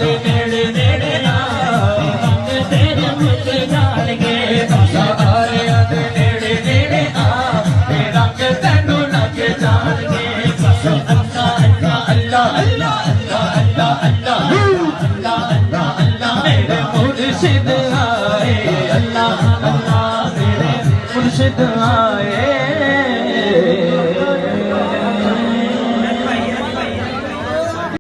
दे नेड़े नेड़े आ रंग तेरे मुझ जाएंगे सारे दे नेड़े नेड़े आ रंग तेनू लग जाएंगे अल्लाह अल्लाह अल्लाह अल्लाह अल्लाह अल्लाह अल्लाह अल्लाह मेरे मुर्शिद आए अल्लाह अल्लाह मेरे मुर्शिद